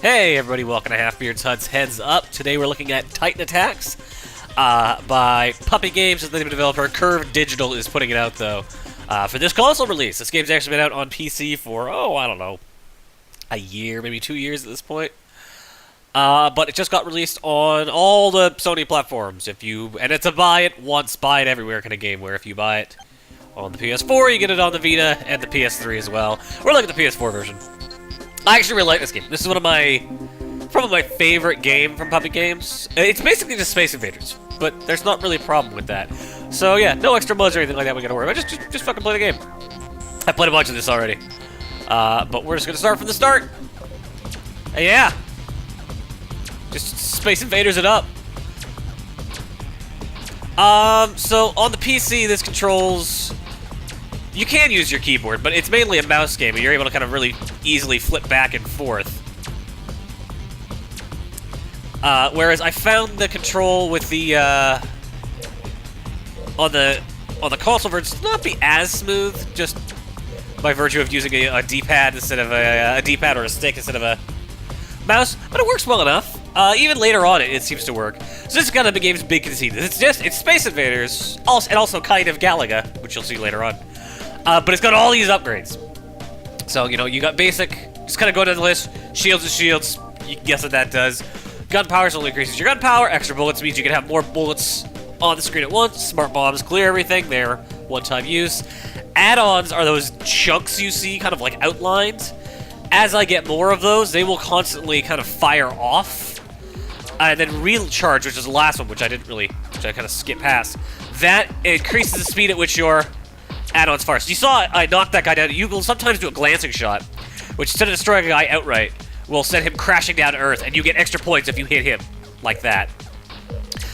Hey everybody, welcome to Halfbeard's Hut's Heads Up. Today we're looking at Titan Attacks by Puppy Games, is the name of the developer. Curve Digital is putting it out though for this console release. This game's actually been out on PC for, I don't know, a year, maybe 2 years at this point. But it just got released on all the Sony platforms. And it's a buy it once, buy it everywhere kind of game, where if you buy it on the PS4, you get it on the Vita and the PS3 as well. We're looking at the PS4 version. I actually really like this game. This is probably my favorite game from Puppy Games. It's basically just Space Invaders, but there's not really a problem with that. So yeah, no extra mods or anything like that we gotta worry about. Just fucking play the game. I played a bunch of this already. But we're just gonna start from the start. Yeah. Just Space Invaders it up. So on the PC, this controls... You can use your keyboard, but it's mainly a mouse game, and you're able to kind of really easily flip back and forth. Whereas I found the control with the on the console version to not be as smooth, just by virtue of using a D-pad instead of a D-pad or a stick instead of a mouse. But it works well enough. Even later on, it seems to work. So this is kind of the game's big conceit. It's Space Invaders, and also kind of Galaga, which you'll see later on. But it's got all these upgrades. So, you got basic, just kind of go down the list, shields and shields, you can guess what that does. Gunpowder slowly increases your gunpowder, extra bullets means you can have more bullets on the screen at once, smart bombs clear everything, they're one-time use. Add-ons are those chunks you see, kind of like outlined. As I get more of those, they will constantly kind of fire off. And then real charge, which is the last one, which I kind of skipped past, that increases the speed at which your add-ons fire. So you saw I knocked that guy down. You will sometimes do a glancing shot, which instead of destroying a guy outright, will send him crashing down to Earth, and you get extra points if you hit him like that.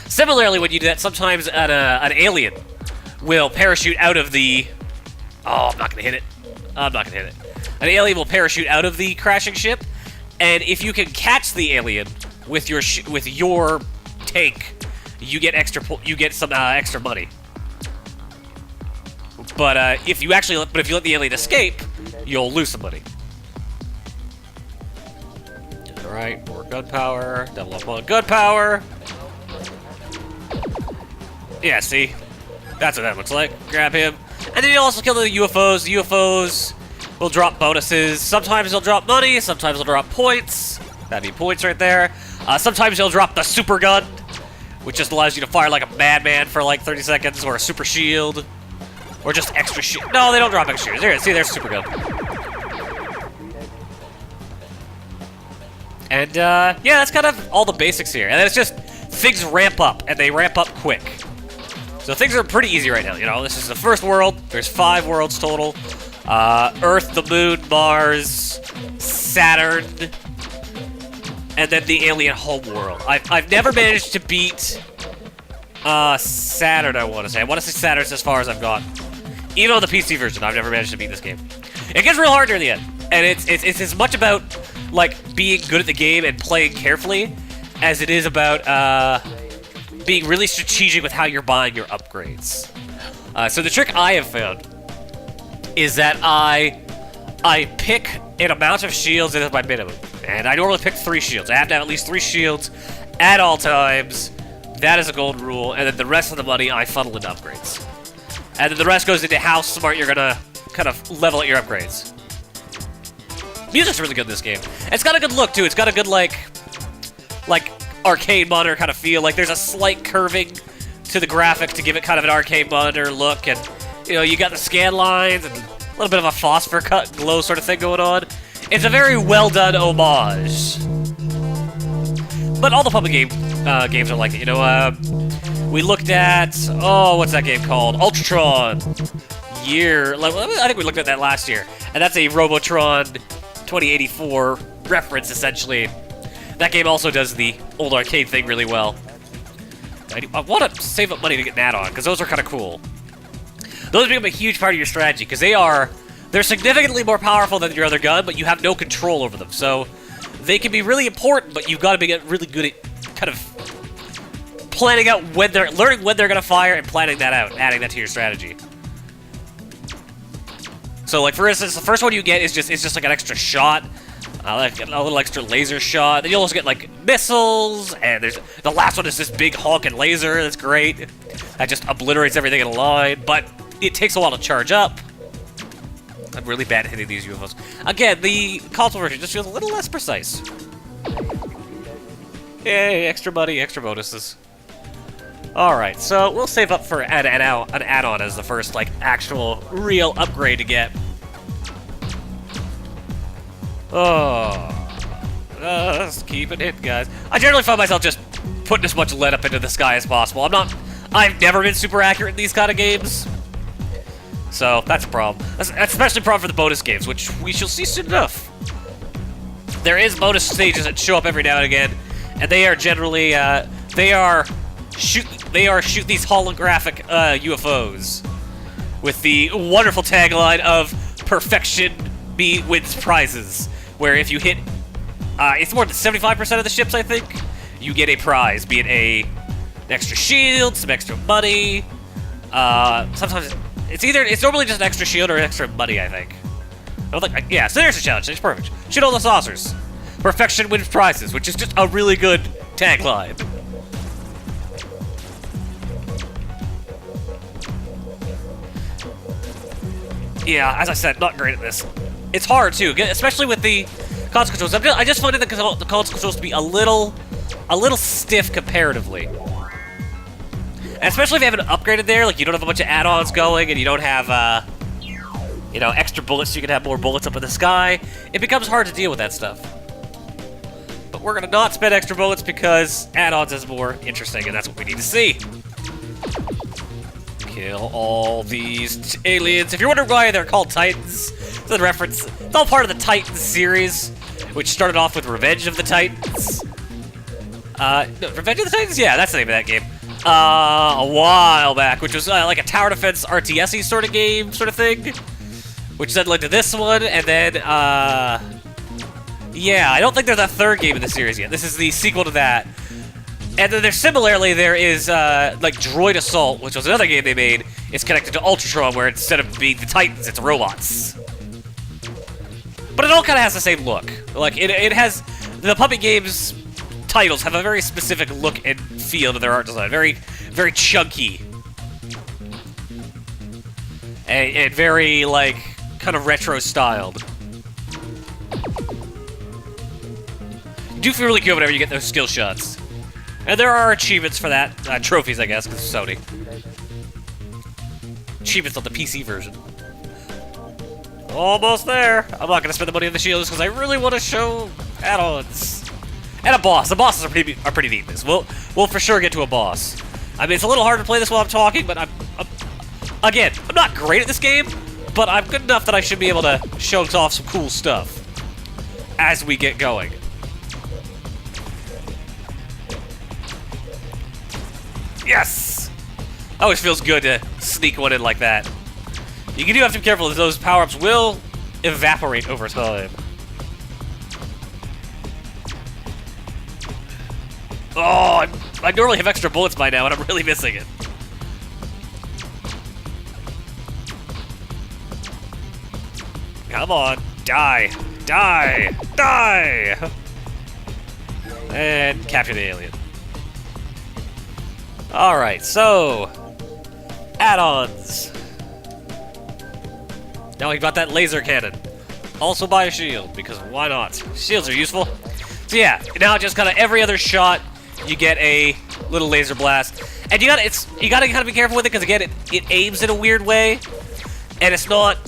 Similarly, when you do that, sometimes an alien will parachute out of the... Oh, I'm not going to hit it. I'm not going to hit it. An alien will parachute out of the crashing ship, and if you can catch the alien with your tank, you get some extra money. But if you let the alien escape, you'll lose some money. Alright, more gunpowder, double up on gunpowder. Yeah, see? That's what that looks like. Grab him. And then you also kill the UFOs. The UFOs will drop bonuses. Sometimes they'll drop money, sometimes they'll drop points. That'd be points right there. Sometimes they'll drop the super gun, which just allows you to fire like a madman for like 30 seconds, or a super shield. Or just extra shield. No, they don't drop extra shields. There, see, there's super gun. And, yeah, that's kind of all the basics here. And then it's just, things ramp up, and they ramp up quick. So things are pretty easy right now, This is the first world. There's 5 worlds total. Earth, the Moon, Mars, Saturn, and then the alien home world. I've never managed to beat Saturn, I want to say. I want to say Saturn's as far as I've gone. Even on the PC version, I've never managed to beat this game. It gets real hard near the end. And it's as much about, like, being good at the game and playing carefully as it is about being really strategic with how you're buying your upgrades. So the trick I have found is that I pick an amount of shields that is my minimum. And I normally pick 3 shields. I have to have at least 3 shields at all times. That is a golden rule. And then the rest of the money I funnel into upgrades. And then the rest goes into how smart you're gonna kind of level out your upgrades. Music's really good in this game. It's got a good look, too. It's got a good, like arcade monitor kind of feel. Like, there's a slight curving to the graphic to give it kind of an arcade monitor look. And, you got the scan lines and a little bit of a phosphor cut glow sort of thing going on. It's a very well-done homage. But all the Puppy games are like it, we looked at, what's that game called? Ultratron. I think we looked at that last year. And that's a Robotron 2084 reference, essentially. That game also does the old arcade thing really well. I want to save up money to get an add-on, because those are kind of cool. Those become a huge part of your strategy, because they're significantly more powerful than your other gun, but you have no control over them. So they can be really important, but you've got to get really good at kind of planning out learning when they're going to fire and planning that out, adding that to your strategy. So, like, for instance, the first one you get is just like an extra shot, like a little extra laser shot. Then you also get, like, missiles, and there's the last one is this big honking laser. That's great. That just obliterates everything in a line, but it takes a while to charge up. I'm really bad at hitting these UFOs. Again, the console version just feels a little less precise. Yay, extra money, extra bonuses. Alright, so we'll save up for an add-on as the first, like, actual, real upgrade to get. Oh. Just keep it hitting, guys. I generally find myself just putting as much lead up into the sky as possible. I've never been super accurate in these kind of games. So, that's a problem. That's especially a problem for the bonus games, which we shall see soon enough. There is bonus stages that show up every now and again, and they are generally, shoot these holographic UFOs with the wonderful tagline of "Perfection wins prizes," where if you hit, it's more than 75% of the ships, I think, you get a prize, be it an extra shield, some extra money. Sometimes it's normally just an extra shield or extra money, I think. Yeah, so there's a challenge. It's perfect. Shoot all the saucers. Perfection wins prizes, which is just a really good tagline. Yeah, as I said, not great at this. It's hard, too, especially with the console controls. I just find the console controls to be a little stiff comparatively. And especially if you haven't upgraded there, like you don't have a bunch of add-ons going and you don't have, you know, extra bullets so you can have more bullets up in the sky, it becomes hard to deal with that stuff. But we're going to not spend extra bullets because add-ons is more interesting, and that's what we need to see. Kill all these aliens. If you're wondering why they're called Titans, it's a reference. It's all part of the Titans series, which started off with Revenge of the Titans. No, Revenge of the Titans? Yeah, that's the name of that game. A while back, which was like a tower defense RTS-y sort of game, sort of thing. Which then led to this one, and then, yeah, I don't think there's a third game in the series yet. This is the sequel to that. And then similarly, there is, like, Droid Assault, which was another game they made. It's connected to Ultratron, where instead of being the Titans, it's robots. But it all kind of has the same look. Like, it has... The Puppet Games titles have a very specific look and feel to their art design. Very, very chunky. And very, like, kind of retro-styled. You do feel really good whenever you get those skill shots. And there are achievements for that. Trophies, I guess, because it's Sony. Achievements on the PC version. Almost there. I'm not going to spend the money on the shields because I really want to show add-ons. And a boss. The bosses are pretty neat in this. We'll for sure get to a boss. I mean, it's a little hard to play this while I'm talking, but again, I'm not great at this game, but I'm good enough that I should be able to show off some cool stuff as we get going. Yes! Always feels good to sneak one in like that. You do have to be careful that those power-ups will evaporate over time. Oh, I normally have extra bullets by now, and I'm really missing it. Come on, die, die, die! And capture the alien. Alright, so... add-ons. Now we've got that laser cannon. Also buy a shield, because why not? Shields are useful. So yeah, now just kind of every other shot, you get a little laser blast. And you gotta kind of be careful with it, because again, it aims in a weird way. And it's not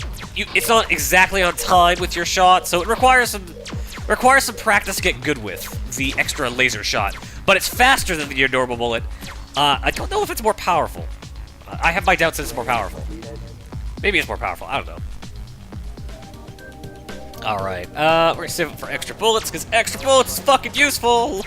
exactly on time with your shot, so it requires some practice to get good with the extra laser shot. But it's faster than your normal bullet. I don't know if it's more powerful. I have my doubts that it's more powerful. Maybe it's more powerful. I don't know. Alright, we're gonna save it for extra bullets, because extra bullets is fucking useful!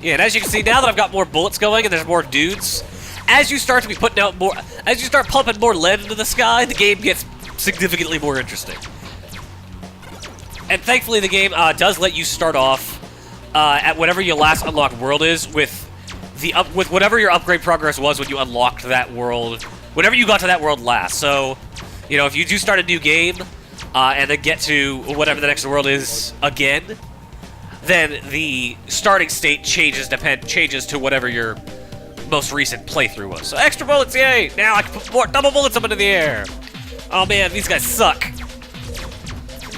Yeah, and as you can see, now that I've got more bullets going and there's more dudes, as you start to be putting out more... As you start pumping more lead into the sky, the game gets significantly more interesting. And thankfully, the game does let you start off at whatever your last unlocked world is with whatever your upgrade progress was when you unlocked that world, whenever you got to that world last. So You know, if you do start a new game, and then get to whatever the next world is again, then the starting state changes to whatever your most recent playthrough was. So extra bullets, yay! Now I can put more double bullets up into the air. Oh man, these guys suck.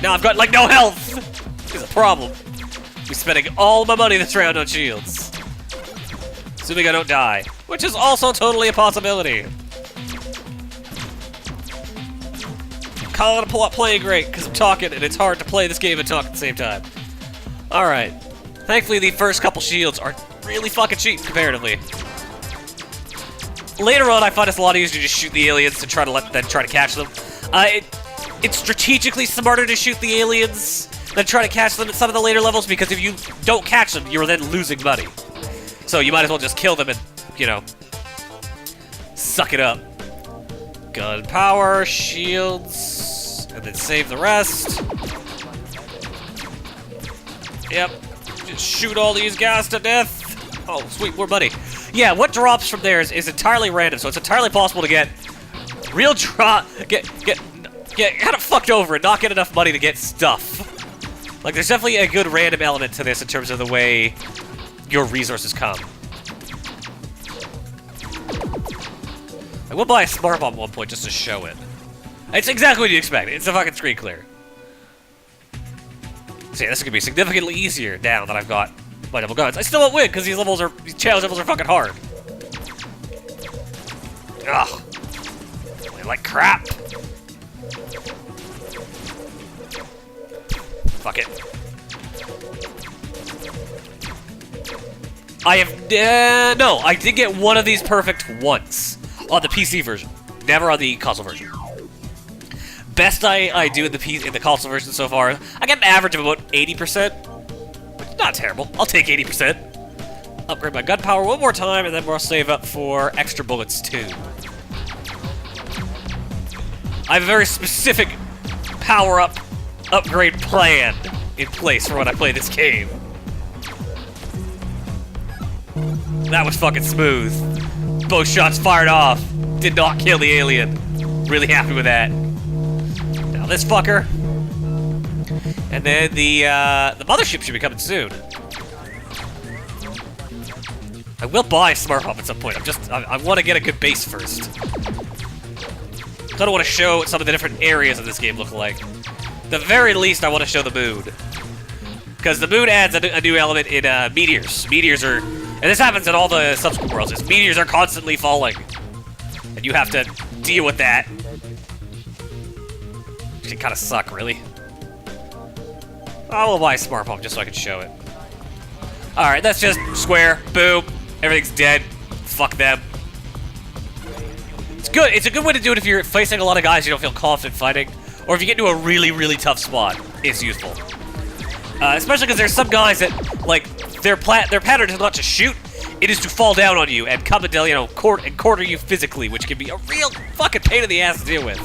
Now I've got like no health. It's a problem. I'm spending all my money this round on shields. Assuming I don't die, which is also totally a possibility. Calling it playing great because I'm talking and it's hard to play this game and talk at the same time. Alright. Thankfully, the first couple shields are really fucking cheap comparatively. Later on, I find it's a lot easier to just shoot the aliens to try to catch them. It's strategically smarter to shoot the aliens than try to catch them at some of the later levels, because if you don't catch them, you're then losing money. So you might as well just kill them and, you know, suck it up. Gun power, shields, and then save the rest. Yep. Just shoot all these guys to death. Oh, sweet, more money. Yeah, what drops from there is entirely random, so it's entirely possible to get real get kind of fucked over and not get enough money to get stuff. Like, there's definitely a good random element to this in terms of the way your resources come. I will buy a smart bomb at one point just to show it. It's exactly what you expect. It's a fucking screen clear. So yeah, this is gonna be significantly easier now that I've got my double guns. I still won't win because these challenge levels are fucking hard. Ugh. They like crap. Fuck it. I have no. I did get one of these perfect once on the PC version, never on the console version. Best I do in the console version so far, I get an average of about 80%. Not terrible. I'll take 80%. Upgrade my gun power one more time, and then we'll save up for extra bullets too. I have a very specific power-up upgrade plan in place for when I play this game. That was fucking smooth. Both shots fired off. Did not kill the alien. Really happy with that. Now this fucker. And then the mothership should be coming soon. I will buy a smart bomb at some point. I want to get a good base first. I don't want to show what some of the different areas of this game look like. At the very least, I want to show the moon. Because the moon adds a new element in meteors. Meteors are... And this happens in all the subsequent worlds. Is meteors are constantly falling. And you have to deal with that. It can kind of suck, really. I will buy a smart bomb just so I can show it. Alright, that's just square. Boom. Everything's dead. Fuck them. It's good. It's a good way to do it if you're facing a lot of guys you don't feel confident fighting. Or if you get into a really, really tough spot. It's useful. Especially because there's some guys that, like, their pattern is not to shoot, it is to fall down on you and come and, you know, quarter you physically, which can be a real fucking pain in the ass to deal with.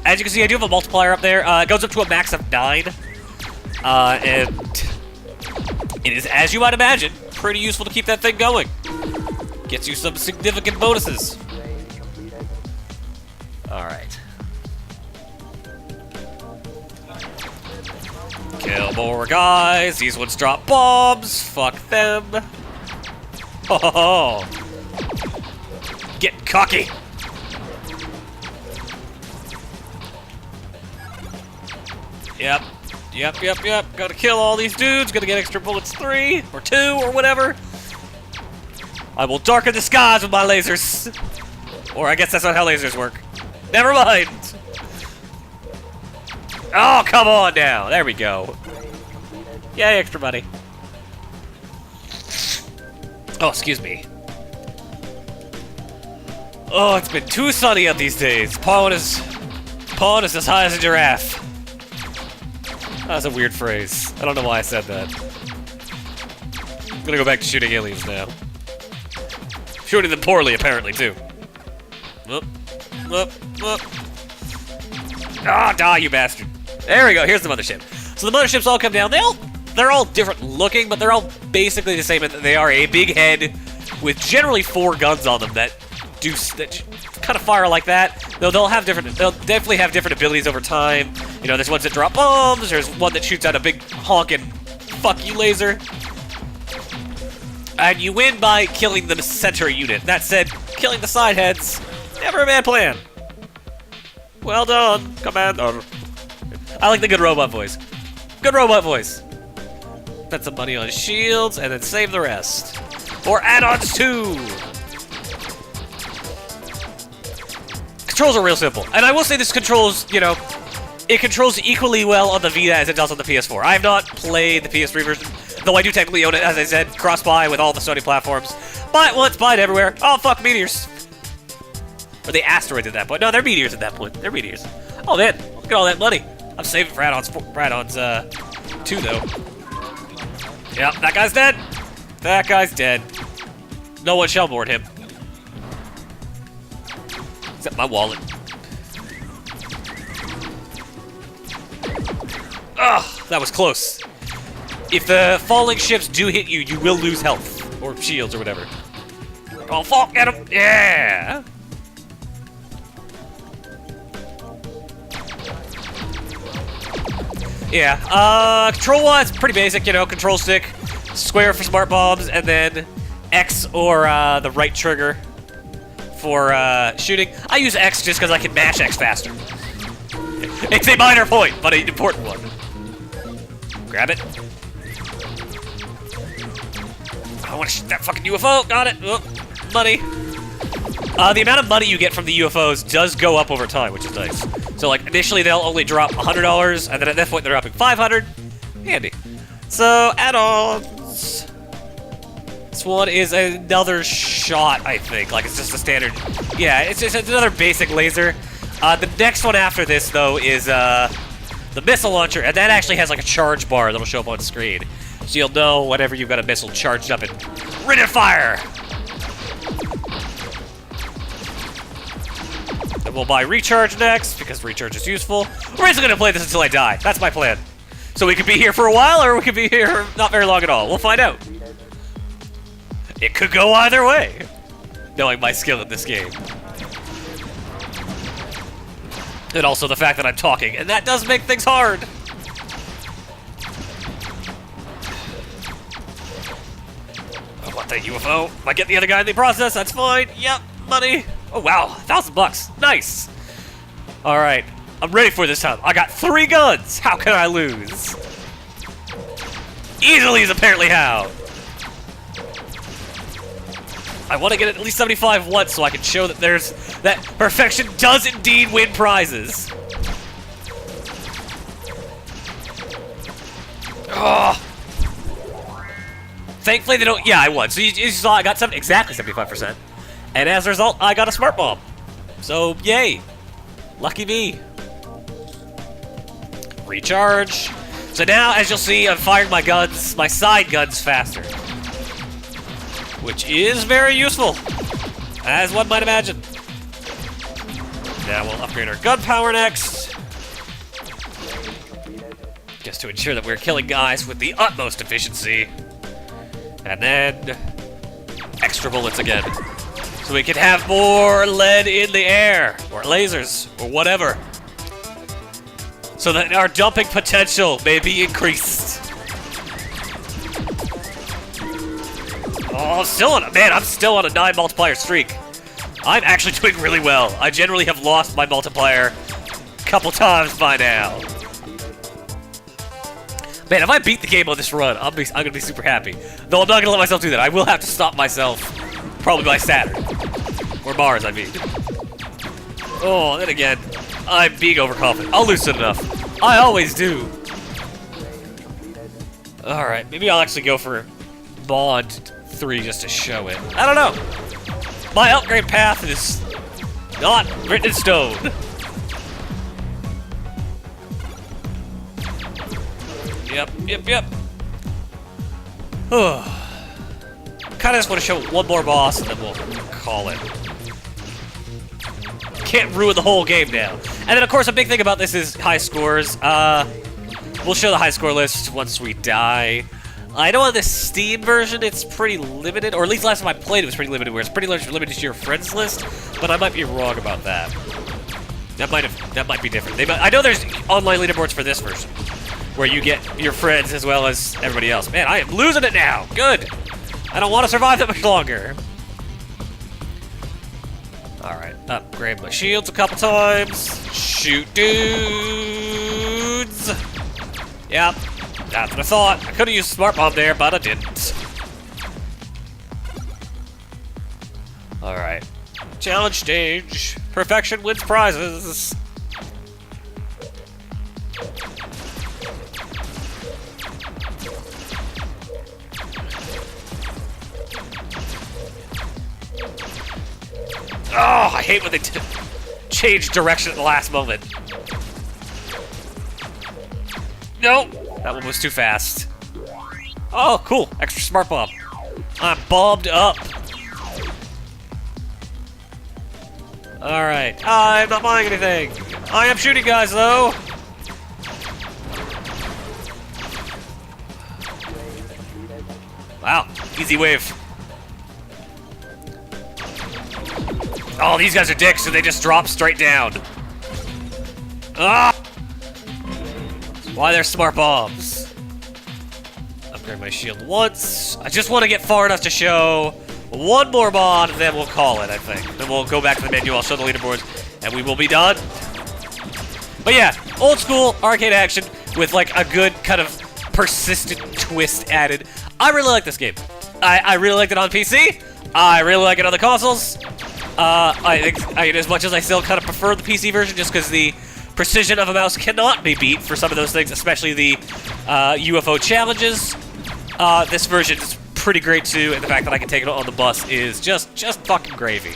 As you can see, I do have a multiplier up there. It goes up to a max of 9. And it is, as you might imagine, pretty useful to keep that thing going. Gets you some significant bonuses. Alright. Kill more guys. These ones drop bombs. Fuck them. Ho ho ho. Get cocky. Yep. Gotta kill all these dudes. Gotta get extra bullets 3 or 2 or whatever. I will darken the skies with my lasers. Or I guess that's not how lasers work. Never mind. Oh, come on now. There we go. Yay, extra money. Oh, excuse me. Oh, it's been too sunny out these days. Pawn is as high as a giraffe. That's a weird phrase. I don't know why I said that. I'm gonna go back to shooting aliens now. Shooting them poorly, apparently, too. Whoop. Ah, die, you bastard. There we go, here's the mothership. So the motherships all come down. They're all different looking, but they're all basically the same in that they are a big head with generally 4 guns on them that kind of fire like that. Though they'll definitely have different abilities over time. You know, there's ones that drop bombs. There's one that shoots out a big honking fuck you laser. And you win by killing the center unit. That said, killing the side heads, never a bad plan. Well done, Commander. I like the good robot voice. Good robot voice. Spend some money on shields, and then save the rest. Or add-ons too! Controls are real simple. And I will say this controls, you know, it controls equally well on the Vita as it does on the PS4. I have not played the PS3 version, though I do technically own it, as I said, cross-buy with all the Sony platforms. Buy it once, buy it everywhere. Oh, fuck, meteors. Or the asteroids at that point. No, they're meteors at that point. They're meteors. Oh, man, look at all that money. I'm saving for add-ons 2, though. Yep, that guy's dead. That guy's dead. No one shall board him. Except my wallet. Ugh, that was close. If the falling ships do hit you, you will lose health. Or shields or whatever. Oh, fuck, get him! Yeah! Yeah, control-wise, pretty basic, you know, control stick, square for smart bombs, and then X or the right trigger for shooting. I use X just because I can mash X faster. It's a minor point, but an important one. Grab it. I want to shoot that fucking UFO. Got it. Oh, money. The amount of money you get from the UFOs does go up over time, which is nice. So, like, initially they'll only drop $100, and then at that point they're dropping $500. Handy. So, add-ons. This one is another shot, I think. Like, it's just a standard... Yeah, it's just another basic laser. The next one after this, though, is the missile launcher, and that actually has, like, a charge bar that'll show up on screen. So you'll know whenever you've got a missile charged up and ready to fire! Then we'll buy recharge next, because recharge is useful. We're just gonna play this until I die. That's my plan. So we could be here for a while, or we could be here not very long at all. We'll find out. It could go either way, knowing my skill in this game. And also the fact that I'm talking, and that does make things hard. I want that UFO. If I get the other guy in the process, that's fine. Yep, money. Oh, wow, $1,000. Nice. All right, I'm ready for this time. I got 3 guns. How can I lose? Easily is apparently how. I want to get at least 75 once so I can show that perfection does indeed win prizes. Oh. Thankfully they don't. Yeah, I won. So you saw I got exactly 75%, and as a result, I got a smart bomb. So yay, lucky me. Recharge. So now, as you'll see, I'm firing my guns, my side guns, faster. Which is very useful, as one might imagine. Now we'll upgrade our gun power next. Just to ensure that we're killing guys with the utmost efficiency. And then, extra bullets again. So we can have more lead in the air, or lasers, or whatever. So that our dumping potential may be increased. Oh, I'm still on I'm still on a 9 multiplier streak. I'm actually doing really well. I generally have lost my multiplier a couple times by now. Man, if I beat the game on this run, I'm gonna be super happy. Though I'm not gonna let myself do that. I will have to stop myself, probably by Saturn. Or Mars, I mean. Oh, then again, I'm being overconfident. I'll lose it enough. I always do. Alright, maybe I'll actually go for Mod 3 just to show it. I don't know. My upgrade path is not written in stone. Yep. Kind of just want to show one more boss and then we'll call it. Can't ruin the whole game now. And then, of course, a big thing about this is high scores. We'll show the high score list once we die. I know on the Steam version it's pretty limited, or at least last time I played it was pretty limited, where it's pretty much limited to your friends list, but I might be wrong about that. That might be different. I know there's online leaderboards for this version, where you get your friends as well as everybody else. Man, I am losing it now. Good. I don't want to survive that much longer. Alright, upgrade my shields a couple times. Shoot dudes. Yep, that's what I thought. I could have used Smart Bomb there, but I didn't. Alright. Challenge stage. Perfection wins prizes. Oh, I hate when they change direction at the last moment. Nope, that one was too fast. Oh, cool, extra smart bomb. I'm bombed up. Alright, I'm not buying anything. I am shooting guys, though. Wow, easy wave. Oh, these guys are dicks, so they just drop straight down. Ah! Why they're smart bombs? Upgrade my shield once. I just want to get far enough to show one more mod, and then we'll call it, I think. Then we'll go back to the menu, I'll show the leaderboards, and we will be done. But yeah, old school arcade action with like a good kind of persistent twist added. I really like this game. I really liked it on PC. I really like it on the consoles. I think as much as I still kind of prefer the PC version just because the precision of a mouse cannot be beat for some of those things, especially the UFO challenges, this version is pretty great too, and the fact that I can take it on the bus is just fucking gravy.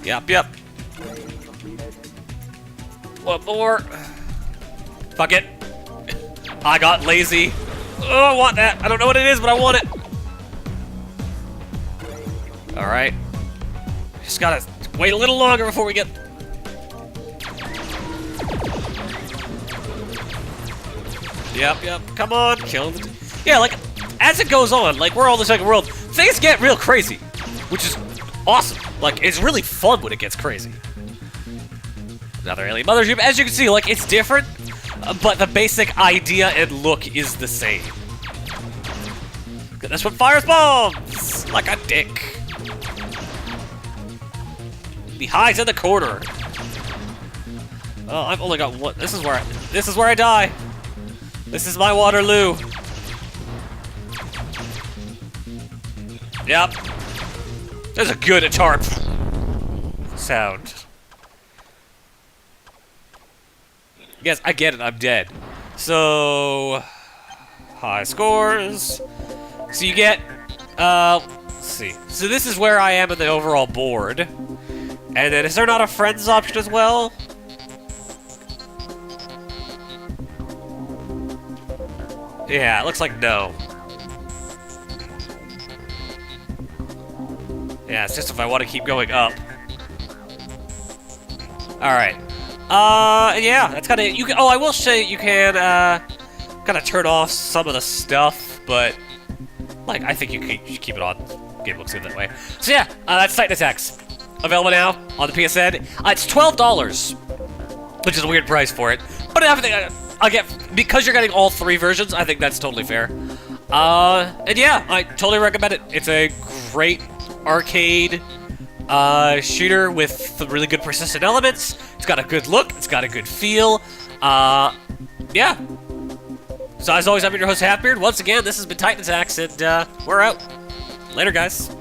Yep. One more. Fuck it. I got lazy. Oh, I want that. I don't know what it is, but I want it. Alright. Just gotta wait a little longer before we get... Yep. Come on, kill the... Yeah, like, as it goes on, like, we're all in the second world, things get real crazy. Which is awesome. Like, it's really fun when it gets crazy. Another alien mothership. As you can see, like, it's different, but the basic idea and look is the same. This one fires bombs! Like a dick. He hides in the corner. Oh, I've only got one. This is where I die. This is my Waterloo. Yep. There's a good tarp sound. Yes, I get it. I'm dead. So high scores. So you get. Let's see. So this is where I am in the overall board. And then, is there not a friends option as well? Yeah, it looks like no. Yeah, it's just if I want to keep going up. Alright. Yeah, that's kind of... You can, oh, I will say you can, kind of turn off some of the stuff, but... Like, I think you keep it on. Game looks good that way. So yeah, that's Titan Attacks. Available now on the PSN. It's $12, which is a weird price for it. But I get because you're getting all three versions. I think that's totally fair. And yeah, I totally recommend it. It's a great arcade shooter with really good persistent elements. It's got a good look. It's got a good feel. Yeah. So as always, I'm your host Halfbeard. Once again, this has been Titan Attacks, and we're out. Later, guys.